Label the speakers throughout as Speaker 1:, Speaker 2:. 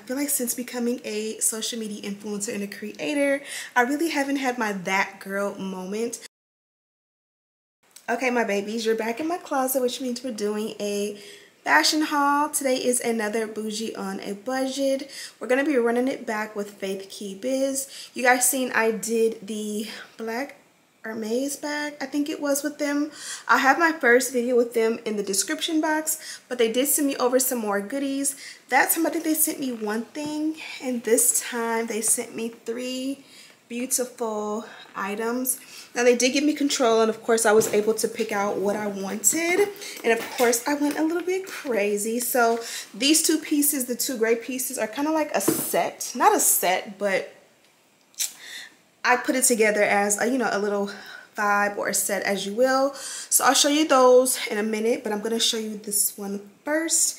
Speaker 1: feel like since becoming a social media influencer and a creator, I really haven't had my that girl moment. Okay, my babies, you're back in my closet, which means we're doing a fashion haul. Today is another bougie on a budget. We're going to be running it back with Faith Key Biz. You guys seen I did the black Hermes bag, I think it was, with them. I have my first video with them in the description box, but they did send me over some more goodies. That time I think they sent me one thing, and this time they sent me 3 beautiful items. Now they did give me control, and of course I was able to pick out what I wanted, and of course I went a little bit crazy. So these 2 pieces, the 2 gray pieces, are kind of like a set, not a set, but I put it together as a, you know, a little vibe or a set, as you will. So I'll show you those in a minute, but I'm going to show you this one first.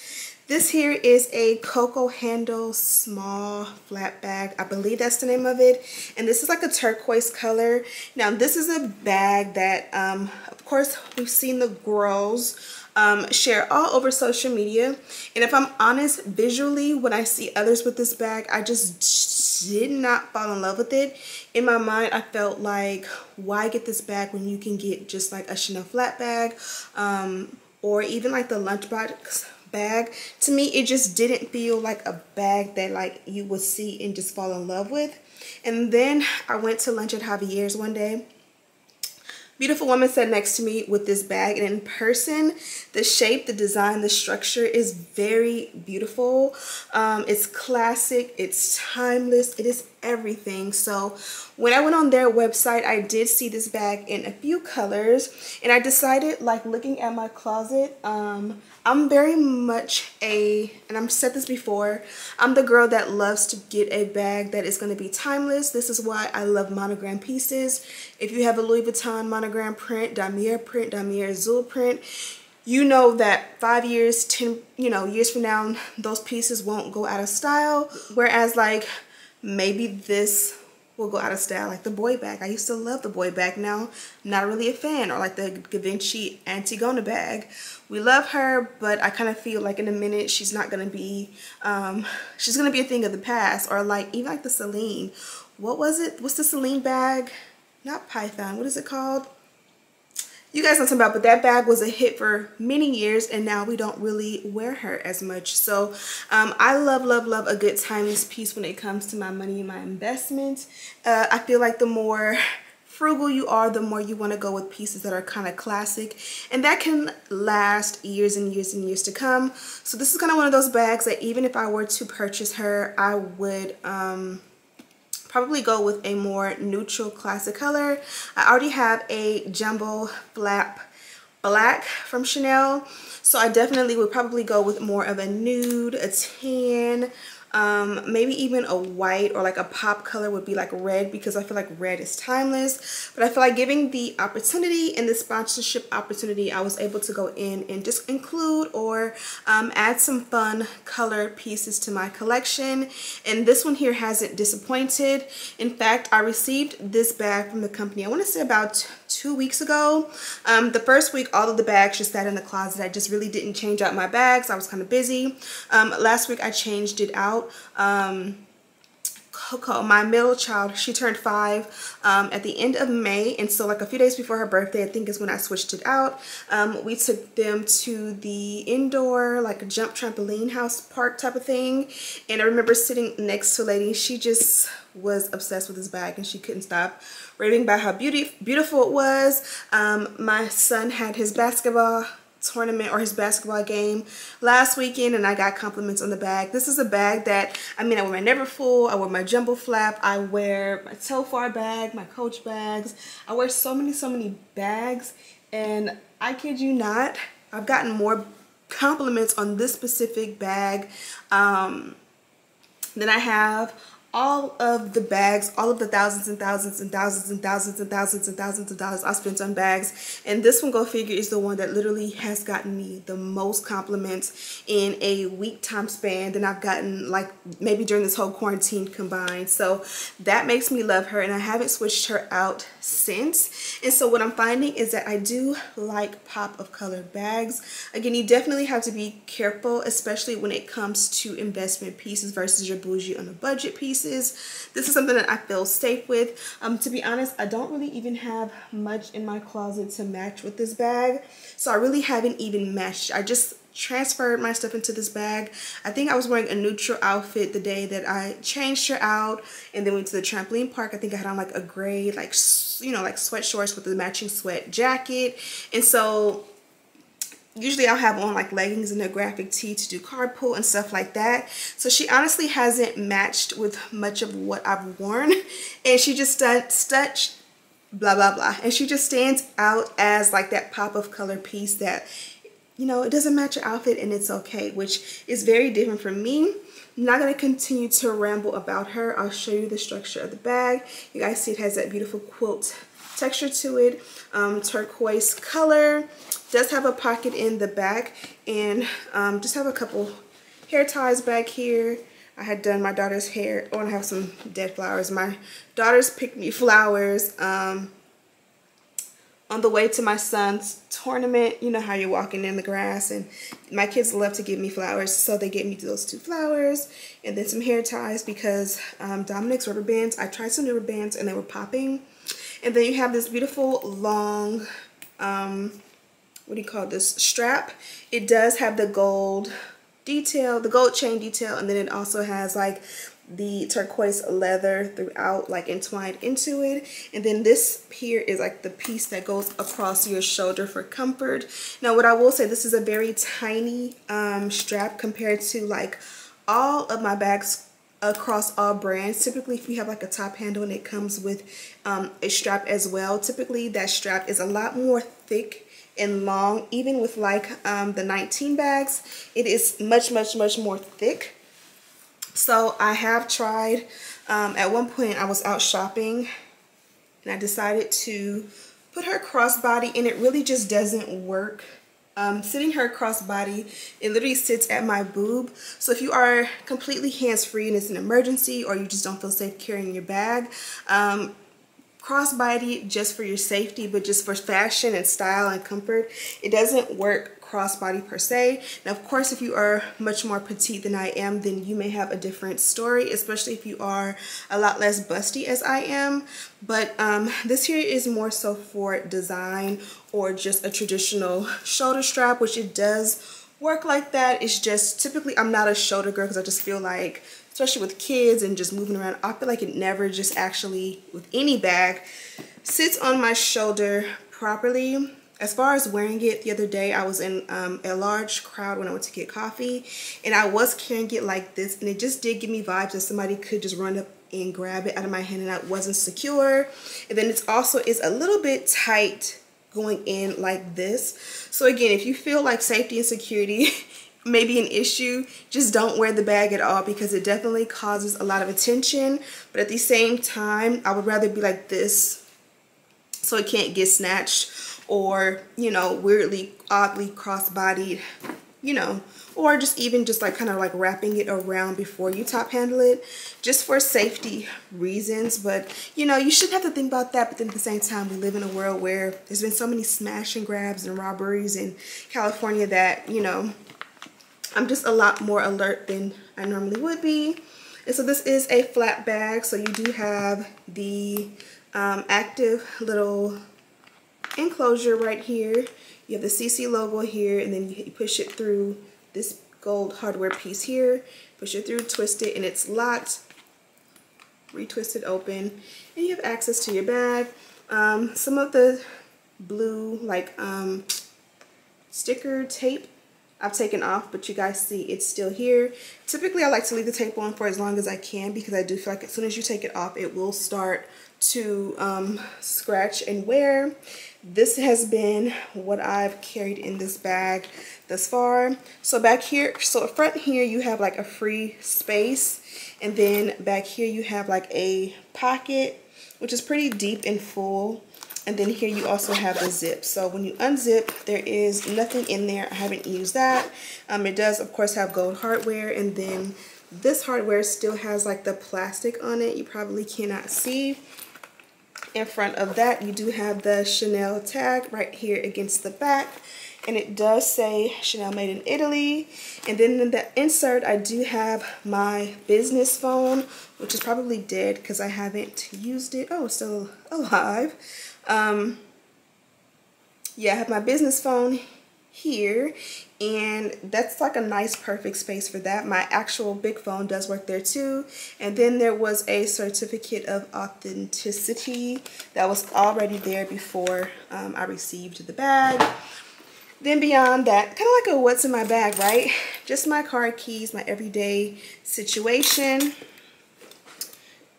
Speaker 1: This here is a Coco handle small flat bag. I believe that's the name of it. And this is like a turquoise color. Now this is a bag that, of course, we've seen the girls share all over social media. And if I'm honest, visually, when I see others with this bag, I just did not fall in love with it. In my mind, I felt like, why get this bag when you can get just like a Chanel flat bag, or even like the lunchbox bag. To me, it just didn't feel like a bag that like you would see and just fall in love with. And then I went to lunch at Javier's one day. Beautiful woman sat next to me with this bag, and in person, the shape, the design, the structure is very beautiful. It's classic, it's timeless, it is everything. So when I went on their website, I did see this bag in a few colors, and I decided, like, looking at my closet, I'm very much and I've said this before, I'm the girl that loves to get a bag that is going to be timeless. This is why I love monogram pieces. If you have a Louis Vuitton monogram print, Damier Azul print, you know that 5 years, 10 years from now, those pieces won't go out of style. Whereas like maybe this will go out of style, like the boy bag. I used to love the boy bag. Now, not really a fan. Or like the Givenchy Antigona bag. We love her, but I kind of feel like in a minute she's not gonna be, she's gonna be a thing of the past. Or like even like the Celine. What was it? What's the Celine bag? Not Python. What is it called? You guys know what I'm talking about, but that bag was a hit for many years, and now we don't really wear her as much. So I love a good timeless piece when it comes to my money and my investment. I feel like the more frugal you are, the more you want to go with pieces that are kind of classic, and that can last years and years and years to come. So this is kind of one of those bags that even if I were to purchase her, I would probably go with a more neutral classic color. I already have a jumbo flap black from Chanel, so I definitely would probably go with more of a nude, a tan, maybe even a white, or like a pop color would be like red, because I feel like red is timeless. But I feel like giving the opportunity and the sponsorship opportunity, I was able to go in and just include or add some fun color pieces to my collection. And this one here hasn't disappointed. In fact, I received this bag from the company, I want to say about 2 weeks ago. The first week, all of the bags just sat in the closet. I just really didn't change out my bags. I was kind of busy. Last week I changed it out. Coco, my middle child, she turned 5 at the end of May, and so like a few days before her birthday, I think is when I switched it out. We took them to the indoor, like a jump trampoline house park type of thing, and I remember sitting next to a lady. She just was obsessed with this bag, and she couldn't stop raving about how beautiful it was. My son had his basketball tournament or his basketball game last weekend, and I got compliments on the bag. This is a bag that, I mean, I wear my Neverfull, I wear my jumbo flap, I wear my Telfar bag, my Coach bags. I wear so many bags, and I kid you not, I've gotten more compliments on this specific bag than I have all of the bags, all of the thousands and thousands and thousands and thousands and thousands and thousands of dollars I spent on bags. And this one, go figure, is the one that literally has gotten me the most compliments in a week time span than I've gotten like maybe during this whole quarantine combined. So that makes me love her, and I haven't switched her out since. And so what I'm finding is that I do like pop of color bags. Again, you definitely have to be careful, especially when it comes to investment pieces versus your bougie on a budget pieces. This is something that I feel safe with. To be honest, I don't really even have much in my closet to match with this bag, so I really haven't even matched. I just transferred my stuff into this bag. I think I was wearing a neutral outfit the day that I changed her out, and then went to the trampoline park. I think I had on like a gray, like, you know, like sweat shorts with a matching sweat jacket. And so usually I'll have on like leggings and a graphic tee to do carpool and stuff like that. So she honestly hasn't matched with much of what I've worn, and she just blah blah blah, and she just stands out as like that pop of color piece that, you know, it doesn't match your outfit and it's okay, which is very different from me. I'm not going to continue to ramble about her. I'll show you the structure of the bag. You guys see it has that beautiful quilt texture to it, turquoise color. Does have a pocket in the back, and just have a couple hair ties back here. I had done my daughter's hair. Oh, and I have some dead flowers. My daughters picked me flowers on the way to my son's tournament. You know how you're walking in the grass, and my kids love to give me flowers, so they gave me those 2 flowers, and then some hair ties because Dominic's rubber bands, I tried some new rubber bands and they were popping. And then you have this beautiful long what do you call this, strap. It does have the gold detail, the gold chain detail, and then it also has like the turquoise leather throughout, like entwined into it. And then this here is like the piece that goes across your shoulder for comfort. Now what I will say, this is a very tiny strap compared to like all of my bags across all brands. Typically if you have like a top handle and it comes with a strap as well, typically that strap is a lot more thick and long. Even with like the 19 bags, it is much more thick. So I have tried, at one point I was out shopping and I decided to put her crossbody, and it really just doesn't work. Sitting her crossbody, it literally sits at my boob. So if you are completely hands-free and it's an emergency, or you just don't feel safe carrying your bag, crossbody just for your safety, but just for fashion and style and comfort, it doesn't work crossbody per se. Now of course, if you are much more petite than I am, then you may have a different story, especially if you are a lot less busty as I am. But this here is more so for design or just a traditional shoulder strap, which it does work like that. It's just typically I'm not a shoulder girl because I just feel like, especially with kids and just moving around, I feel like it never just actually, with any bag, sits on my shoulder properly. As far as wearing it, the other day I was in a large crowd when I went to get coffee, and I was carrying it like this, and it just did give me vibes that somebody could just run up and grab it out of my hand and I wasn't secure. And then it also is a little bit tight going in like this. So again, if you feel like safety and security may be an issue, just don't wear the bag at all, because it definitely causes a lot of attention. But at the same time, I would rather be like this so it can't get snatched, or, you know, weirdly, oddly cross-bodied, you know, or just even just like kind of like wrapping it around before you top handle it, just for safety reasons. But, you know, you shouldn't have to think about that. But then at the same time, we live in a world where there's been so many smash and grabs and robberies in California that, you know, I'm just a lot more alert than I normally would be. And so this is a flat bag. So you do have the active little enclosure right here. You have the CC logo here, and then you push it through this gold hardware piece here, push it through, twist it, and it's locked, retwist it open, and you have access to your bag. Some of the blue like sticker tape I've taken off, but you guys see it's still here. Typically, I like to leave the tape on for as long as I can because I do feel like as soon as you take it off, it will start to scratch and wear. This has been what I've carried in this bag thus far. So back here, so up front here, you have like a free space. And then back here, you have like a pocket, which is pretty deep and full. And then here you also have the zip. So when you unzip, there is nothing in there. I haven't used that. It does, of course, have gold hardware. And then this hardware still has like the plastic on it. You probably cannot see. In front of that, you do have the Chanel tag right here against the back. And it does say Chanel made in Italy. And then in the insert, I do have my business phone, which is probably dead because I haven't used it. Oh, it's still alive. Yeah, I have my business phone here, and that's like a nice perfect space for that. My actual big phone does work there too. And then there was a certificate of authenticity that was already there before I received the bag. Then beyond that, kind of like a what's in my bag, right? Just my car keys, my everyday situation.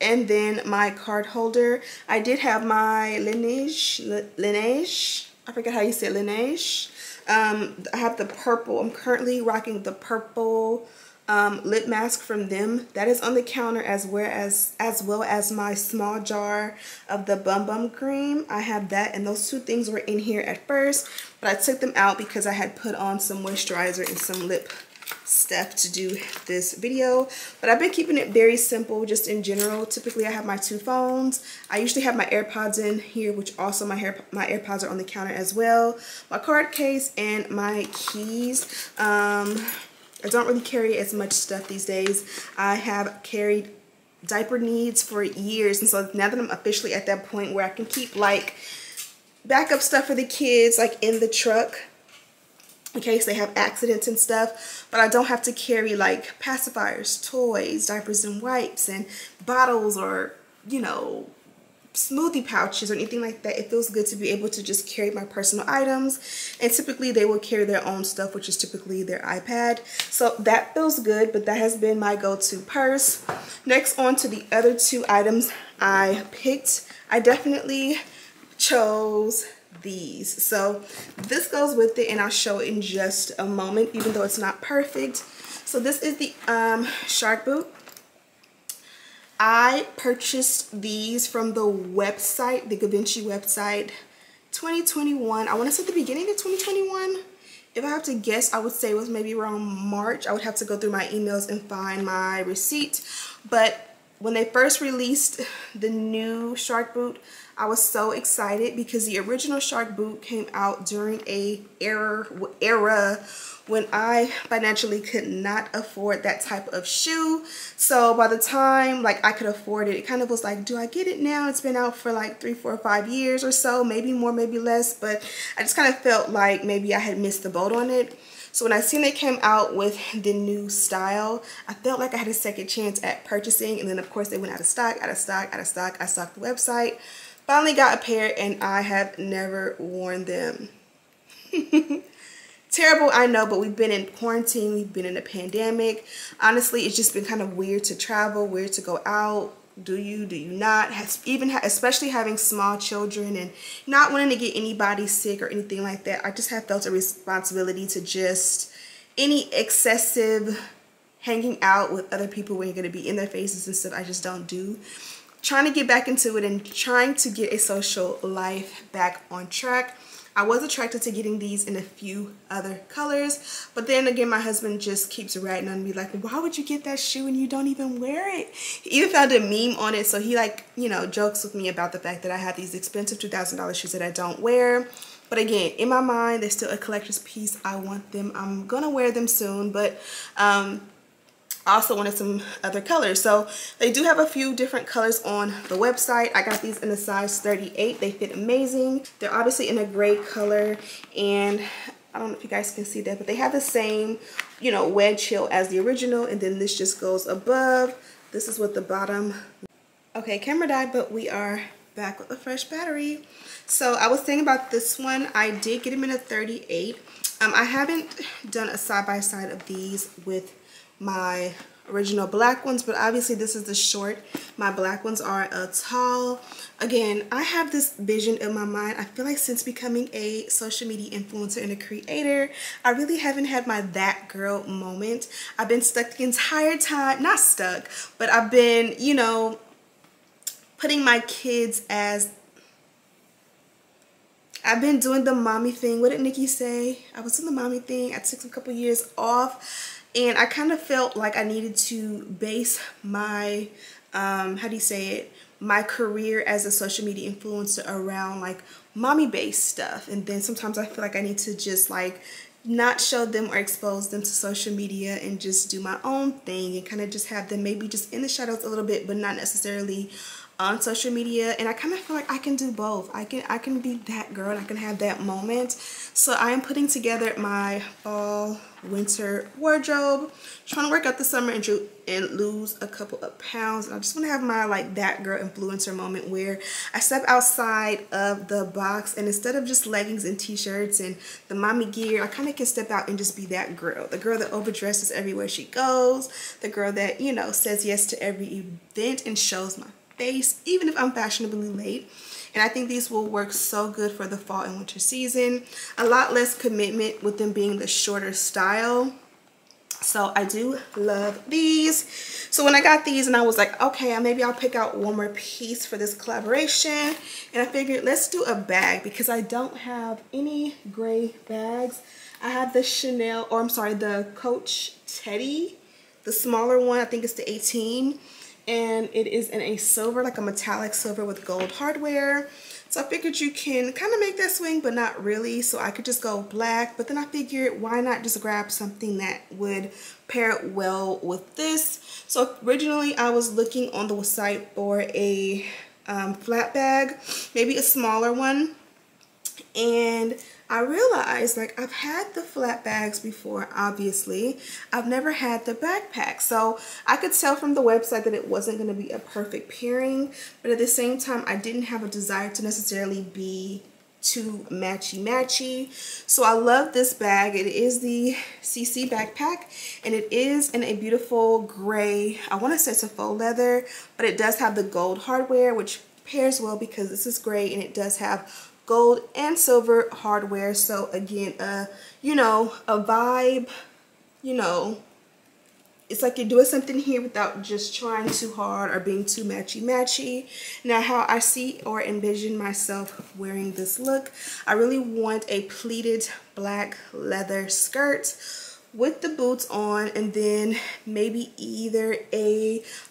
Speaker 1: And then my card holder. I did have my Laneige. I forget how you say Laneige. I have the purple. I'm currently rocking the purple lip mask from them. That is on the counter as well as my small jar of the Bum Bum cream. I have that, and those two things were in here at first, but I took them out because I had put on some moisturizer and some lip stuff to do this video. But I've been keeping it very simple just in general. Typically I have my two phones. I usually have my AirPods in here, which also my AirPods are on the counter as well. My card case and my keys. I don't really carry as much stuff these days. I have carried diaper needs for years, and so now that I'm officially at that point where I can keep like backup stuff for the kids like in the truck in case they have accidents and stuff, but I don't have to carry like pacifiers, toys, diapers and wipes, and bottles, or, you know, smoothie pouches or anything like that. It feels good to be able to just carry my personal items, and typically they will carry their own stuff, which is typically their iPad. So that feels good, but that has been my go-to purse. Next, on to the other two items I picked. I definitely chose these. So this goes with it, and I'll show it in just a moment, even though it's not perfect. So this is the shark boot. I purchased these from the website, the Givenchy website, 2021. I want to say the beginning of 2021. If I have to guess, I would say it was maybe around March. I would have to go through my emails and find my receipt. But when they first released the new shark boot, I was so excited because the original shark boot came out during a era when I financially could not afford that type of shoe. So by the time like I could afford it, it kind of was like, do I get it now? It's been out for like 3, 4, 5 years or so, maybe more, maybe less, but I just kind of felt like maybe I had missed the boat on it. So when I seen they came out with the new style, I felt like I had a second chance at purchasing, and then of course they went out of stock. I stocked the website, finally got a pair, and I have never worn them. Terrible, I know, but we've been in quarantine, we've been in a pandemic. Honestly, it's just been kind of weird to travel, weird to go out. Do you not? Especially having small children and not wanting to get anybody sick or anything like that. I just have felt a responsibility to just any excessive hanging out with other people when you're going to be in their faces and stuff. I just don't do. Trying to get back into it and trying to get a social life back on track. I was attracted to getting these in a few other colors, but then again, my husband just keeps ratting on me like, why would you get that shoe and you don't even wear it? He even found a meme on it, so he like, you know, jokes with me about the fact that I have these expensive $2,000 shoes that I don't wear. But again, in my mind, they're still a collector's piece. I want them. I'm gonna wear them soon, but I also wanted some other colors. So they do have a few different colors on the website. I got these in a size 38. They fit amazing. They're obviously in a gray color, and I don't know if you guys can see that, but they have the same, you know, wedge heel as the original, and then this just goes above. This is what the bottom. Okay, camera died, but we are back with a fresh battery. So I was saying about this one, I did get them in a 38. I haven't done a side-by-side of these with my original black ones, but obviously this is the short. My black ones are a tall. Again, I have this vision in my mind. I feel like since becoming a social media influencer and a creator, I really haven't had my that girl moment. I've been stuck the entire time, not stuck, but I've been, you know, putting my kids as, I've been doing the mommy thing. What did Nikki say? I was doing the mommy thing. I took a couple years off. And I kind of felt like I needed to base my, how do you say it, my career as a social media influencer around like mommy based stuff. And then sometimes I feel like I need to just like not show them or expose them to social media and just do my own thing and kind of just have them maybe just in the shadows a little bit, but not necessarily on social media. And I kind of feel like I can do both. I can be that girl and I can have that moment. So I am putting together my fall winter wardrobe, trying to work out the summer and lose a couple of pounds. And I just want to have my like that girl influencer moment where I step outside of the box, and instead of just leggings and t-shirts and the mommy gear, I kind of can step out and just be that girl, the girl that overdresses everywhere she goes, the girl that, you know, says yes to every event and shows my face even if I'm fashionably late. And I think these will work so good for the fall and winter season. A lot less commitment with them being the shorter style. So I do love these. So when I got these and I was like, okay, maybe I'll pick out one more piece for this collaboration. And I figured let's do a bag because I don't have any gray bags. I have the Chanel, or I'm sorry, the Coach Teddy, the smaller one. I think it's the 18. And it is in a silver, like a metallic silver with gold hardware. So I figured you can kind of make that swing, but not really. So I could just go black, but then I figured why not just grab something that would pair well with this. So originally I was looking on the site for a flat bag, maybe a smaller one. And I realized, like, I've had the flat bags before, obviously. I've never had the backpack. So I could tell from the website that it wasn't going to be a perfect pairing. But at the same time, I didn't have a desire to necessarily be too matchy-matchy. So I love this bag. It is the CC backpack. And it is in a beautiful gray, I want to say it's a faux leather. But it does have the gold hardware, which pairs well because this is gray and it does have gold and silver hardware. So again, you know, a vibe, you know, it's like you're doing something here without just trying too hard or being too matchy-matchy. Now, how I see or envision myself wearing this look, I really want a pleated black leather skirt with the boots on, and then maybe either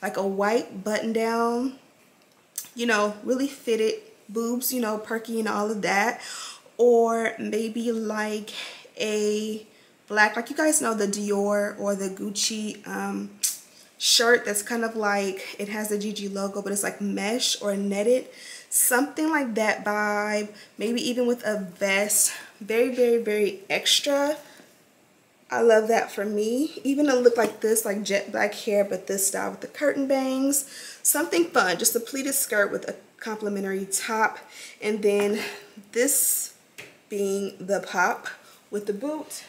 Speaker 1: like a white button down, you know, really fitted boobs, you know, perky and all of that, or maybe like a black, like you guys know the Dior or the Gucci shirt that's kind of like, it has the GG logo but it's like mesh or netted, something like that vibe, maybe even with a vest, very, very, very extra. I love that for me. Even a look like this, like jet black hair, but this style with the curtain bangs, something fun, just a pleated skirt with a complimentary top, and then this being the pop with the boot.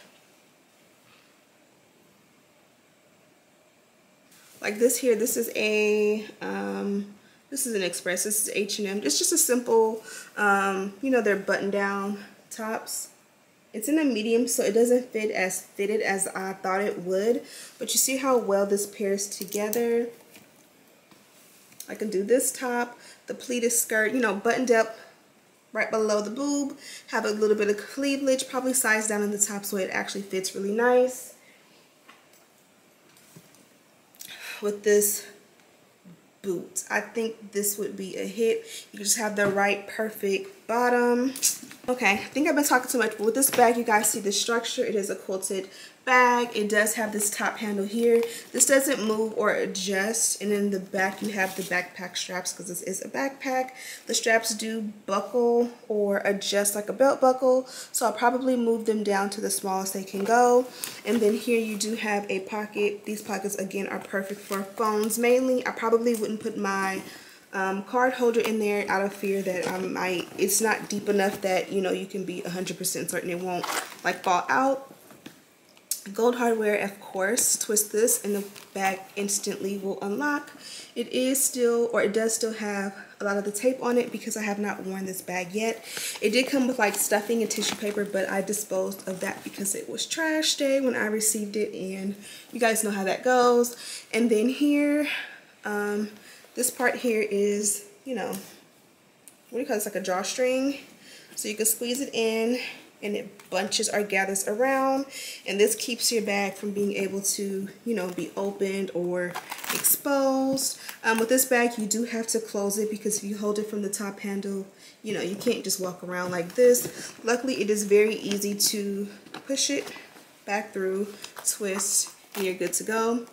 Speaker 1: Like this here, this is a this is an Express, this is H&M. It's just a simple you know, they're button down tops. It's in a medium, so it doesn't fit as fitted as I thought it would, but you see how well this pairs together. I can do this top, the pleated skirt, you know, buttoned up right below the boob, have a little bit of cleavage, probably sized down in the top so it actually fits really nice. With this boot, I think this would be a hit. You just have the right perfect bottom. Okay, I think I've been talking too much, but with this bag, you guys see the structure. It is a quilted bag. It does have this top handle here. This doesn't move or adjust, and in the back you have the backpack straps because this is a backpack. The straps do buckle or adjust like a belt buckle, so I'll probably move them down to the smallest they can go. And then here you do have a pocket. These pockets again are perfect for phones mainly. I probably wouldn't put my card holder in there out of fear that it's not deep enough that, you know, you can be 100% certain it won't like fall out. Gold hardware, of course. Twist this and the bag instantly will unlock. It is still, or it does still have a lot of the tape on it because I have not worn this bag yet. It did come with like stuffing and tissue paper, but I disposed of that because it was trash day when I received it, and you guys know how that goes. And then here, this part here is, you know, what do you call it? It's like a drawstring. So you can squeeze it in and it bunches or gathers around, and this keeps your bag from being able to, you know, be opened or exposed. With this bag, you do have to close it because if you hold it from the top handle, you know, you can't just walk around like this. Luckily, it is very easy to push it back through, twist, and you're good to go.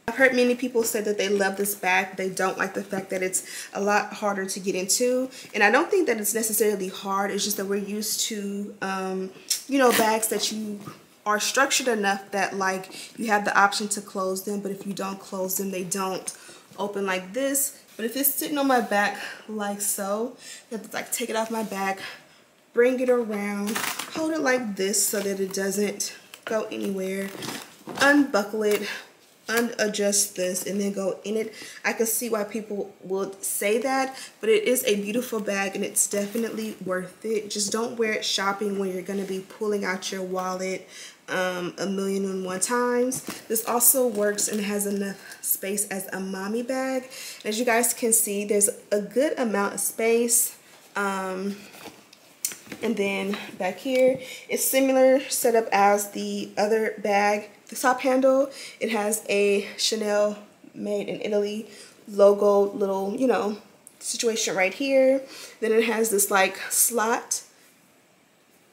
Speaker 1: I've heard many people say that they love this bag, but they don't like the fact that it's a lot harder to get into. And I don't think that it's necessarily hard. It's just that we're used to, you know, bags that you are structured enough that like you have the option to close them, but if you don't close them, they don't open like this. But if it's sitting on my back like so, you have to like take it off my back, bring it around, hold it like this so that it doesn't go anywhere, unbuckle it, unadjust this, and then go in it. I can see why people would say that, but it is a beautiful bag and it's definitely worth it. Just don't wear it shopping when you're going to be pulling out your wallet a million and one times. This also works and has enough space as a mommy bag. As you guys can see, there's a good amount of space. And then back here, it's similar setup as the other bag. The top handle, it has a Chanel made in Italy logo little, you know, situation right here. Then it has this like slot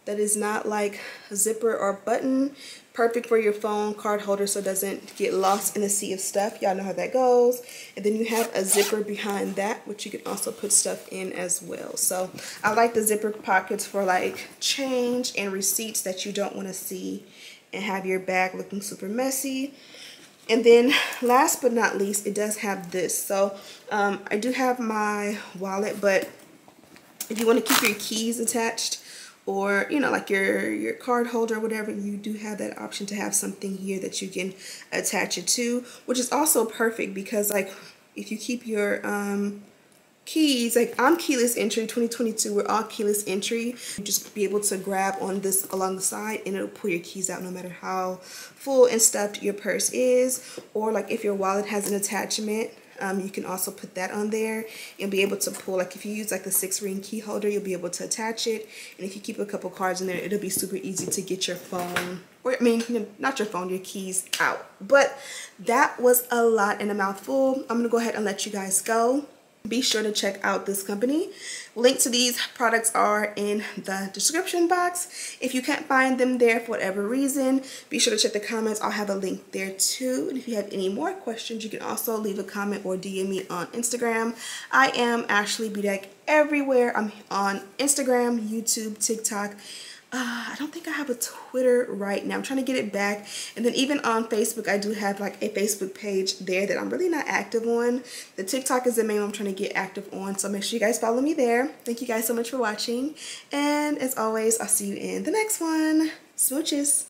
Speaker 1: that is not like a zipper or button. Perfect for your phone card holder so it doesn't get lost in a sea of stuff. Y'all know how that goes. And then you have a zipper behind that, which you can also put stuff in as well. So I like the zipper pockets for like change and receipts that you don't want to see and have your bag looking super messy. And then last but not least, it does have this. So I do have my wallet, but if you want to keep your keys attached, or you know, like your card holder or whatever, you do have that option to have something here that you can attach it to, which is also perfect because like if you keep your keys, like I'm keyless entry 2022, we're all keyless entry. You just be able to grab on this along the side and it'll pull your keys out no matter how full and stuffed your purse is. Or like if your wallet has an attachment, you can also put that on there and be able to pull, like if you use like the 6-ring key holder, you'll be able to attach it. And if you keep a couple cards in there, it'll be super easy to get your phone, or I mean, not your phone, your keys out. But that was a lot and a mouthful. I'm gonna go ahead and let you guys go. Be sure to check out this company. Link to these products are in the description box. If you can't find them there for whatever reason, be sure to check the comments. I'll have a link there too. And if you have any more questions, you can also leave a comment or DM me on Instagram. I am Ashley Bedeck everywhere. I'm on Instagram, YouTube, TikTok. I don't think I have a Twitter right now. I'm trying to get it back. And then even on Facebook, I do have like a Facebook page there that I'm really not active on. The TikTok is the main one I'm trying to get active on. So make sure you guys follow me there. Thank you guys so much for watching. And as always, I'll see you in the next one. Smooches.